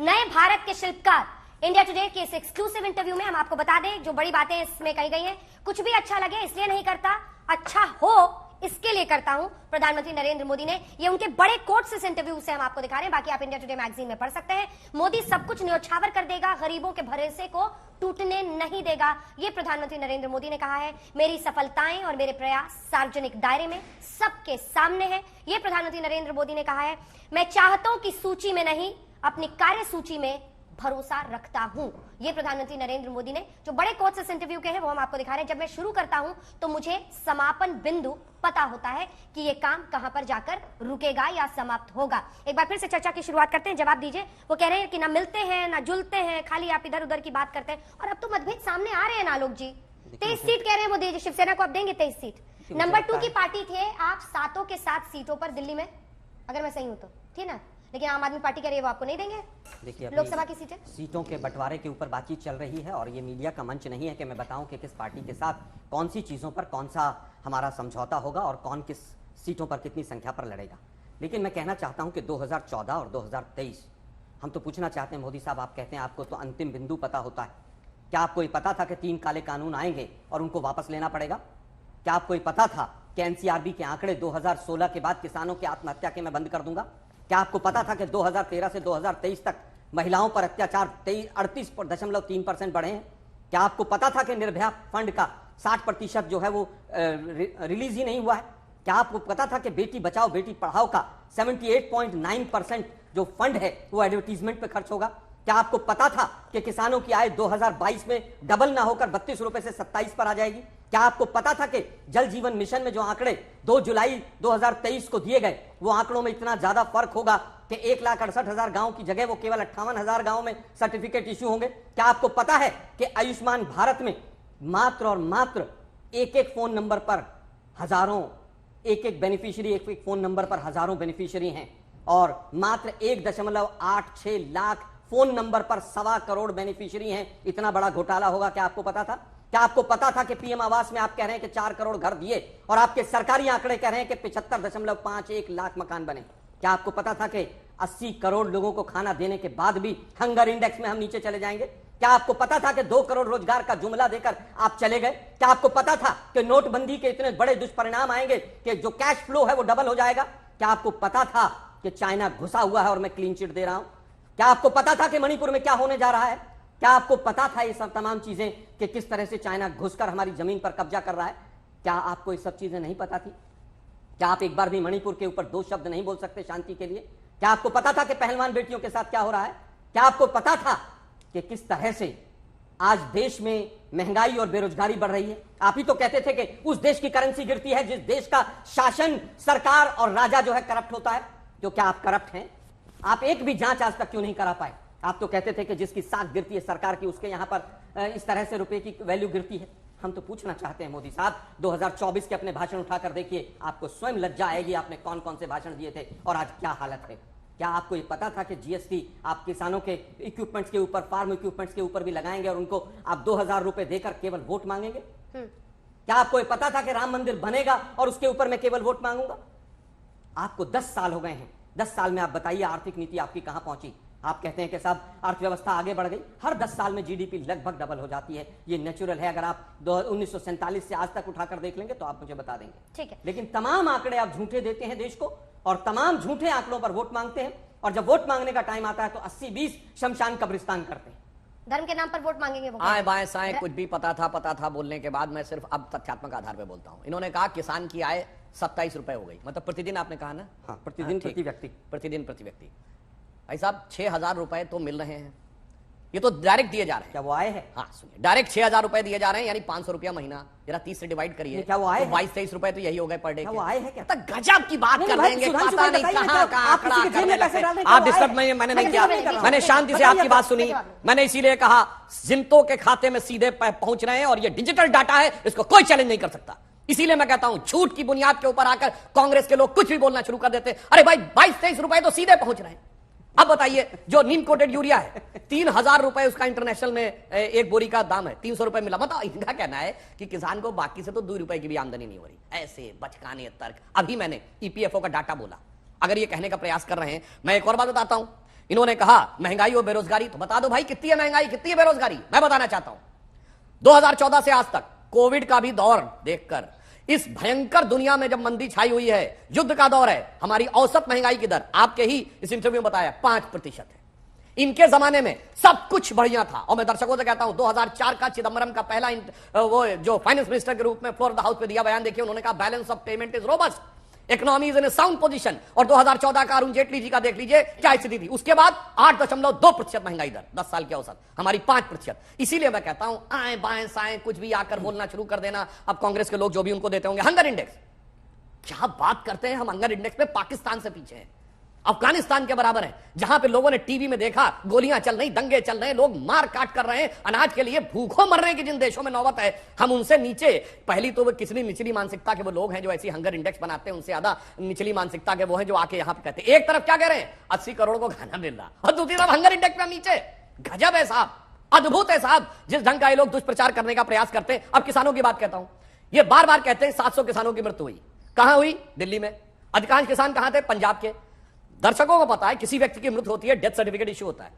नए भारत के शिल्पकार। इंडिया टुडे के इस एक्सक्लूसिव इंटरव्यू में हम आपको बता दें जो बड़ी बातें इसमें कही गई हैं। कुछ भी अच्छा लगे इसलिए नहीं करता, अच्छा हो इसके लिए करता हूं। प्रधानमंत्री नरेंद्र मोदी ने ये उनके बड़े कोट्स इस इंटरव्यू से हम आपको दिखा रहे हैं, बाकी आप इंडिया टुडे मैगजीन में पढ़ सकते हैं। मोदी सब कुछ न्योछावर कर देगा, गरीबों के भरोसे को टूटने नहीं देगा, ये प्रधानमंत्री नरेंद्र मोदी ने कहा है। मेरी सफलताएं और मेरे प्रयास सार्वजनिक दायरे में सबके सामने है, ये प्रधानमंत्री नरेंद्र मोदी ने कहा है। मैं चाहतों की सूची में नहीं, अपनी कार्य सूची में भरोसा रखता हूं, ये प्रधानमंत्री नरेंद्र मोदी ने जो बड़े कोट्स इस इंटरव्यू के हैं वो हम आपको दिखा रहे हैं। जब मैं शुरू करता हूं तो मुझे समापन बिंदु पता होता है कि ये काम कहां पर जाकर रुकेगा या समाप्त होगा। एक बार फिर से चर्चा की शुरुआत करते हैं, जवाब दीजिए। वो कह रहे हैं कि ना मिलते हैं ना जुलते हैं, खाली आप इधर उधर की बात करते हैं। और अब तो मतभेद सामने आ रहे हैं ना आलोक जी। 23 सीट कह रहे हैं वो दीजिए, शिवसेना को आप देंगे 23 सीट। नंबर 2 की पार्टी थे आप 7 के 7 सीटों पर दिल्ली में, अगर मैं सही हूं तो, ठीक ना। लेकिन आम आदमी पार्टी कह रही है वो आपको नहीं देंगे। देखिए, लोकसभा की सीटों के बंटवारे के ऊपर बातचीत चल रही है और ये मीडिया का मंच नहीं है कि मैं बताऊं कि किस पार्टी के साथ कौन सी चीज़ों पर कौन सा हमारा समझौता होगा और कौन किस सीटों पर कितनी संख्या पर लड़ेगा। लेकिन मैं कहना चाहता हूं कि 2014 और 2023 हम तो पूछना चाहते हैं, मोदी साहब आप कहते हैं आपको तो अंतिम बिंदु पता होता है। क्या आपको ये पता था कि 3 काले कानून आएंगे और उनको वापस लेना पड़ेगा? क्या आपको ये पता था कि एनसीआरबी के आंकड़े 2016 के बाद किसानों की आत्महत्या के मैं बंद कर दूंगा? क्या आपको पता था कि 2013 से 2023 तक महिलाओं पर अत्याचार 38.3% बढ़े हैं? क्या आपको पता था कि निर्भया फंड का 60% जो है वो रिलीज ही नहीं हुआ है? क्या आपको पता था कि बेटी बचाओ बेटी पढ़ाओ का 78.9% जो फंड है वो एडवर्टीजमेंट पे खर्च होगा? क्या आपको पता था कि किसानों की आय 2022 में डबल ना होकर 32 रुपए से 27 पर आ जाएगी? क्या आपको पता था कि जल जीवन मिशन में जो आंकड़े 2 जुलाई 2023 को दिए गए वो आंकड़ों में इतना ज्यादा फर्क होगा कि 1,68,000 गांव की जगह वो केवल 58,000 गांव में सर्टिफिकेट इश्यू होंगे? क्या आपको पता है कि आयुष्मान भारत में मात्र और मात्र एक फोन नंबर पर हजारों, एक बेनिफिशियरी, एक फोन नंबर पर हजारों बेनिफिशियरी हैं और मात्र 1.86 लाख फोन नंबर पर 1.25 करोड़ बेनिफिशियरी हैं? इतना बड़ा घोटाला होगा, क्या आपको पता था? क्या आपको पता था कि पीएम आवास में आप कह रहे हैं कि 4 करोड़ घर दिए और आपके सरकारी आंकड़े कह रहे हैं कि 75.51 लाख मकान बने? क्या आपको पता था कि 80 करोड़ लोगों को खाना देने के बाद भी हंगर इंडेक्स में हम नीचे चले जाएंगे? क्या आपको पता था कि 2 करोड़ रोजगार का जुमला देकर आप चले गए? क्या आपको पता था कि नोटबंदी के इतने बड़े दुष्परिणाम आएंगे कि जो कैश फ्लो है वो डबल हो जाएगा? क्या आपको पता था कि चाइना घुसा हुआ है और मैं क्लीन चिट दे रहा हूं? क्या आपको पता था कि मणिपुर में क्या होने जा रहा है? क्या आपको पता था ये सब तमाम चीजें कि किस तरह से चाइना घुसकर हमारी जमीन पर कब्जा कर रहा है? क्या आपको ये सब चीजें नहीं पता थी? क्या आप एक बार भी मणिपुर के ऊपर 2 शब्द नहीं बोल सकते शांति के लिए? क्या आपको पता था कि पहलवान बेटियों के साथ क्या हो रहा है? क्या आपको पता था कि किस तरह से आज देश में महंगाई और बेरोजगारी बढ़ रही है? आप ही तो कहते थे कि उस देश की करेंसी गिरती है जिस देश का शासन, सरकार और राजा जो है करप्ट होता है। तो क्या आप करप्ट हैं? आप एक भी जांच आज तक क्यों नहीं करा पाए? आप तो कहते थे कि जिसकी साख गिरती है सरकार की उसके यहां पर इस तरह से रुपए की वैल्यू गिरती है। हम तो पूछना चाहते हैं मोदी साहब, 2024 के अपने भाषण उठाकर देखिए, आपको स्वयं लज्जा आएगी आपने कौन कौन से भाषण दिए थे और आज क्या हालत है। क्या आपको ये पता था कि जीएसटी आप किसानों के इक्विपमेंट्स के ऊपर, फार्म इक्विपमेंट्स के ऊपर भी लगाएंगे और उनको आप 2,000 रुपए देकर केवल वोट मांगेंगे? क्या आपको ये पता था कि राम मंदिर बनेगा और उसके ऊपर मैं केवल वोट मांगूंगा? आपको 10 साल हो गए हैं, 10 साल में आप बताइए आर्थिक नीति आपकी कहां पहुंची? आप कहते हैं कि साहब अर्थव्यवस्था आगे बढ़ गई, हर 10 साल में जीडीपी लगभग डबल हो जाती है, ये नेचुरल है। अगर आप 1947 से आज तक उठाकर देख लेंगे तो आप मुझे बता देंगे, ठीक है। लेकिन तमाम आंकड़े आप झूठे देते हैं देश को और तमाम झूठे आंकड़ों पर वोट मांगते हैं और जब वोट मांगने का टाइम आता है तो 80-20 शमशान कब्रिस्तान करते हैं। धर्म के नाम पर वोट मांगेंगे वो? आए बाएं साएं कुछ भी पता था बोलने के बाद मैं सिर्फ अब तथ्यात्मक आधार पर बोलता हूं। इन्होंने कहा किसान की आय 27 रुपए हो गई, मतलब प्रतिदिन आपने कहा ना? हाँ, प्रतिदिन प्रति व्यक्ति। प्रतिदिन प्रति व्यक्ति। भाई साहब 6,000 रुपए तो मिल रहे हैं, ये तो डायरेक्ट दिए जा रहे हैं। क्या वो आए हैं? हाँ सुनिए, डायरेक्ट 6,000 रुपए दिए जा रहे हैं, यानी 500 रुपया महीना। जरा 30 से डिवाइड करिए, क्या वो आए? 22-23 रुपए तो यही हो गए पर डे। वो आए हैं क्या? गजब की बात कर रहे हैं, पता नहीं कहां आप डिस्टर्ब मैंने नहीं किया, मैंने शांति से आपकी बात सुनी। मैंने इसीलिए कहा जिंतों के खाते में सीधे पहुंच रहे हैं और ये डिजिटल डाटा है, इसको कोई चैलेंज नहीं कर सकता। इसीलिए मैं कहता हूं झूठ की बुनियाद के ऊपर आकर कांग्रेस के लोग कुछ भी बोलना शुरू कर देते। अरे भाई 22-23 रुपए तो सीधे पहुंच रहे हैं। अब बताइए जो नीम कोटेड यूरिया है 3,000 रुपए उसका इंटरनेशनल में एक बोरी का दाम है, 300 रुपए मिला। मतलब इनका कहना है कि किसान को बाकी से तो 2 रुपए की भी आमदनी नहीं हो रही। ऐसे बचकाने तर्क। अभी मैंने ईपीएफओ का डाटा बोला, अगर ये कहने का प्रयास कर रहे हैं। मैं एक और बात बताता हूं इन्होंने कहा महंगाई और बेरोजगारी, तो बता दो भाई कितनी है महंगाई, कितनी है बेरोजगारी। मैं बताना चाहता हूं 2014 से आज तक कोविड का भी दौर देखकर इस भयंकर दुनिया में जब मंदी छाई हुई है, युद्ध का दौर है, हमारी औसत महंगाई की दर आपके ही इस इंटरव्यू में बताया 5% है। इनके जमाने में सब कुछ बढ़िया था। और मैं दर्शकों से कहता हूं 2004 का चिदम्बरम का पहला वो जो फाइनेंस मिनिस्टर के रूप में फ्लोर ऑफ द हाउस पे दिया बयान देखिए, उन्होंने कहा balance of payment is robust, economy is in sound position. और 2014 का अरुण जेटली जी का देख लीजिए क्या स्थिति थी। उसके बाद 8.2% महंगाई दर 10 साल के औसत, हमारी 5%। इसीलिए मैं कहता हूं आए बाएं साएं कुछ भी आकर बोलना शुरू कर देना। अब कांग्रेस के लोग जो भी उनको देते होंगे हंगर इंडेक्स, क्या बात करते हैं हम, हंगर इंडेक्स में पाकिस्तान से पीछे हैं, अफगानिस्तान के बराबर है, जहां पे लोगों ने टीवी में देखा गोलियां चल रही, दंगे चल रहे, लोग मार काट कर रहे हैं, अनाज के लिए भूखों मर रहे हैं कि जिन देशों में नौबत है हम उनसे नीचे। पहली तो वो कितनी निचली मानसिकता के वो लोग हैं जो ऐसी हंगर इंडेक्स बनाते हैं, उनसे ज्यादा निचली मानसिकता के वो हैं जो आके यहां पे कहते हैं एक तरफ क्या कह रहे हैं 80 करोड़ को खाना मिल रहा और दूसरी तरफ हंगर इंडेक्स में नीचे। गजब है साहब, अद्भुत है साहब, जिस ढंग का ये लोग दुष्प्रचार करने का प्रयास करते हैं। अब किसानों की बात कहता हूं, ये बार बार कहते हैं 700 किसानों की मृत्यु हुई, कहां हुई, दिल्ली में। अधिकांश किसान कहां थे, पंजाब के। दर्शकों को पता है किसी व्यक्ति की मृत्यु होती है डेथ सर्टिफिकेट इश्यू होता है,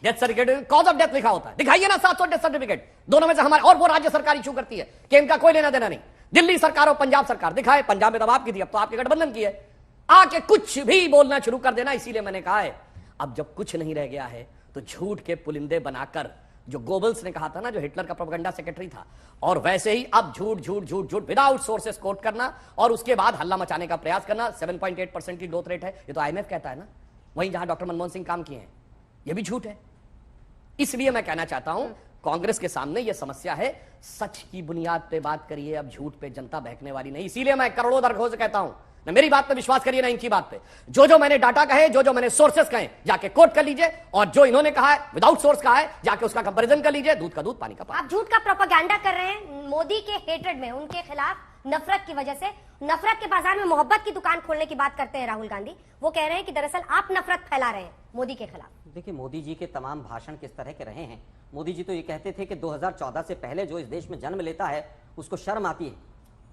death certificate cause of death लिखा होता है, दिखाइए ना 700 डेथ सर्टिफिकेट, दोनों में से हमारे, और वो राज्य सरकार इश्यू करती है कि इनका कोई लेना देना नहीं। दिल्ली सरकार और पंजाब सरकार, दिखाए पंजाब में तब आपकी थी, अब तो आपके गठबंधन की है, आके कुछ भी बोलना शुरू कर देना। इसीलिए मैंने कहा है अब जब कुछ नहीं रह गया है तो झूठ के पुलिंदे बनाकर, जो गोबल्स ने कहा था ना, जो हिटलर का प्रोपेगेंडा सेक्रेटरी था, और वैसे ही अब झूठ झूठ झूठ झूठ विदाउट सोर्सेस कोट करना और उसके बाद हल्ला मचाने का प्रयास करना। 7.8% की ग्रोथ रेट है, ये तो IMF कहता है ना, वहीं जहां डॉक्टर मनमोहन सिंह काम किए हैं, ये भी झूठ है। इसलिए मैं कहना चाहता हूं कांग्रेस के सामने यह समस्या है, सच की बुनियाद पे बात करिए, अब झूठ पे जनता बहकने वाली नहीं। इसीलिए मैं करोड़ों दर्शकों से कहता हूं ना, मेरी बात पे विश्वास करिए ना इनकी बात पे, जो मैंने डाटा कहे, जो मैंने सोर्सेस कहे जाके कोट कर लीजिए, और जो इन्होंने कहा है विदाउट सोर्स कहा है जाके उसका कंपैरिजन कर लीजिए, दूध का दूध पानी का पानी। आप झूठ का प्रोपेगेंडा कर रहे हैं मोदी के हेट्रेड में, उनके खिलाफ नफरत की वजह से। नफरत के बाजार में मोहब्बत की दुकान खोलने की बात करते हैं राहुल गांधी। वो कह रहे हैं कि दरअसल आप नफरत फैला रहे हैं मोदी के खिलाफ। देखिए मोदी जी के तमाम भाषण किस तरह के रहे हैं। मोदी जी तो ये कहते थे कि 2014 से पहले जो इस देश में जन्म लेता है उसको शर्म आती है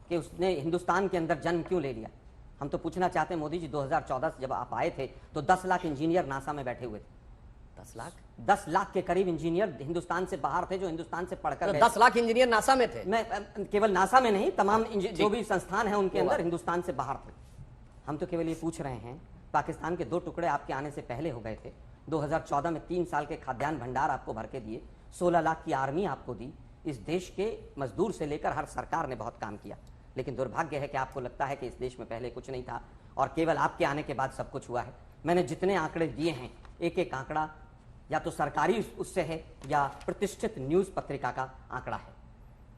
कि उसने हिंदुस्तान के अंदर जन्म क्यों ले लिया। हम तो पूछना चाहते हैं मोदी जी 2014 से जब आप आए थे तो 10 लाख इंजीनियर नासा में बैठे हुए थे। 10 लाख के करीब इंजीनियर हिंदुस्तान से बाहर थे जो हिंदुस्तान से पढ़कर 10 लाख इंजीनियर नासा में थे। मैं केवल नासा में नहीं, तमाम जो भी संस्थान है उनके अंदर हिंदुस्तान से बाहर थे। हम तो केवल ये पूछ रहे हैं, पाकिस्तान के 2 टुकड़े आपके आने से पहले हो गए थे। 2014 में 3 साल के खाद्यान्न भंडार आपको भर के दिए, 16 लाख की आर्मी आपको दी। इस देश के मजदूर से लेकर हर सरकार ने बहुत काम किया, लेकिन दुर्भाग्य है कि आपको लगता है कि इस देश में पहले कुछ नहीं था और केवल आपके आने के बाद सब कुछ हुआ है। मैंने जितने आंकड़े दिए हैं, एक एक आंकड़ा या तो सरकारी उससे है या प्रतिष्ठित न्यूज पत्रिका का आंकड़ा है।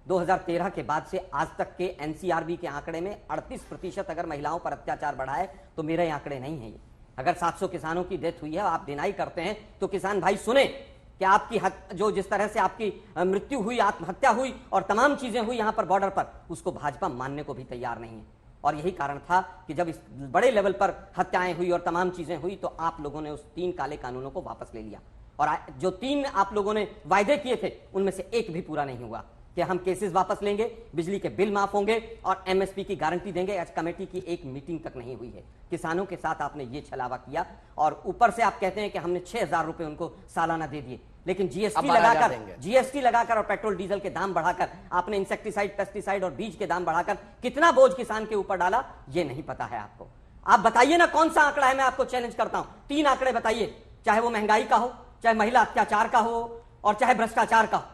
2013 के बाद से आज तक के NCRB के आंकड़े में 38% अगर महिलाओं पर अत्याचार बढ़ा है तो मेरे आंकड़े नहीं है ये। अगर 700 किसानों की डेथ हुई है, आप डिनाई करते हैं, तो किसान भाई सुने कि आपकी जो जिस तरह से आपकी मृत्यु हुई, आत्महत्या हुई और तमाम चीजें हुई यहां पर बॉर्डर पर, उसको भाजपा मानने को भी तैयार नहीं है। और यही कारण था कि जब इस बड़े लेवल पर हत्याएं हुई और तमाम चीजें हुई तो आप लोगों ने उस 3 काले कानूनों को वापस ले लिया। और जो 3 आप लोगों ने वायदे किए थे उनमें से एक भी पूरा नहीं हुआ कि हम केसेस वापस लेंगे, बिजली के बिल माफ होंगे और MSP की गारंटी देंगे। आज कमेटी की एक मीटिंग तक नहीं हुई है। किसानों के साथ आपने ये छलावा किया और ऊपर से आप कहते हैं कि हमने 6,000 रुपए उनको सालाना दे दिए, लेकिन जीएसटी लगाकर और पेट्रोल डीजल के दाम बढ़ाकर आपने इंसेक्टिसाइड, पेस्टिसाइड और बीज के दाम बढ़ाकर कितना बोझ किसान के ऊपर डाला, ये नहीं पता है आपको। आप बताइए ना कौन सा आंकड़ा है, मैं आपको चैलेंज करता हूं, 3 आंकड़े बताइए, चाहे वो महंगाई का हो, चाहे महिला अत्याचार का हो और चाहे भ्रष्टाचार का हो।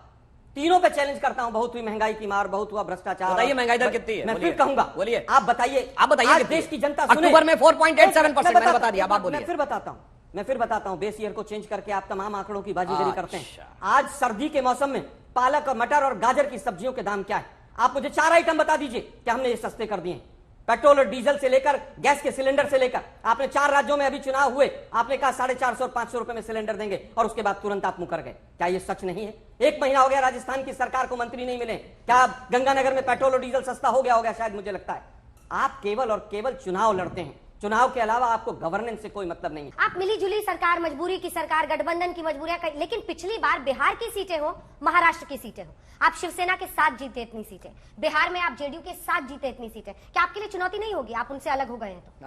तीनों पे चैलेंज करता हूं। बहुत हुई महंगाई की मार, बहुत हुआ भ्रष्टाचार। बताइए महंगाई दर कितनी है? मैं फिर कहूंगा, बोलिए आप बताइए। आज देश की जनता सुने, अक्टूबर में 4.87% मैंने बता दिया। आप बोलिए। मैं फिर बताता हूं बेस ईयर को चेंज करके आप तमाम आंकड़ों की बाजीगरी करते हैं। आज सर्दी के मौसम में पालक और मटर और गाजर की सब्जियों के दाम क्या है? आप मुझे 4 आइटम बता दीजिए कि हमने ये सस्ते कर दिए। पेट्रोल और डीजल से लेकर गैस के सिलेंडर से लेकर, आपने 4 राज्यों में अभी चुनाव हुए, आपने कहा 450 और 500 रुपए में सिलेंडर देंगे और उसके बाद तुरंत आप मुकर गए। क्या ये सच नहीं है? 1 महीना हो गया राजस्थान की सरकार को मंत्री नहीं मिले। क्या गंगानगर में पेट्रोल और डीजल सस्ता हो गया होगा? शायद मुझे लगता है आप केवल और केवल चुनाव लड़ते हैं। चुनाव के अलावा आपको गवर्नेंस से कोई मतलब नहीं है। आप मिली जुली सरकार, मजबूरी की सरकार, गठबंधन की मजबूरियां, लेकिन पिछली बार बिहार की सीटें हो, महाराष्ट्र की सीटें हो, आप शिवसेना के साथ जीते इतनी सीटें, बिहार में आप जेडीयू के साथ जीते इतनी सीटें, क्या आपके लिए चुनौती नहीं होगी? आप उनसे अलग हो गए हैं तो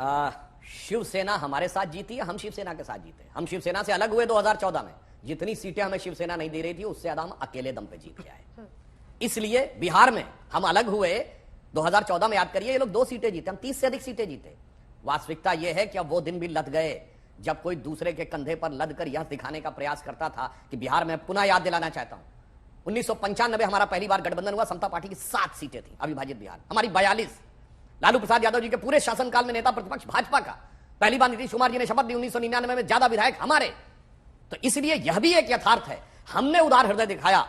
शिवसेना हमारे साथ जीती है, हम शिवसेना के साथ जीते। हम शिवसेना से अलग हुए 2014 में, जितनी सीटें हमें शिवसेना नहीं दे रही थी उससे ज्यादा हम अकेले दम पे जीत के आए। इसलिए बिहार में हम अलग हुए 2014 में, याद करिए, ये लोग 2 सीटें जीते, हम 30 से अधिक सीटें जीते। वास्तविकता यह है कि अब वो दिन भी लद गए जब कोई दूसरे के कंधे पर लद कर यह दिखाने का प्रयास करता था कि बिहार में, पुनः याद दिलाना चाहता हूं, 1995 हमारा पहली बार गठबंधन हुआ, समता पार्टी की 7 सीटें थी अविभाजित बिहार, हमारी 42। लालू प्रसाद यादव जी के पूरे शासनकाल में नेता प्रतिपक्ष भाजपा का, पहली बार नीतीश कुमार जी ने शपथ ली 1999 में, ज्यादा विधायक हमारे। तो इसलिए यह भी एक यथार्थ है, हमने उदार हृदय दिखाया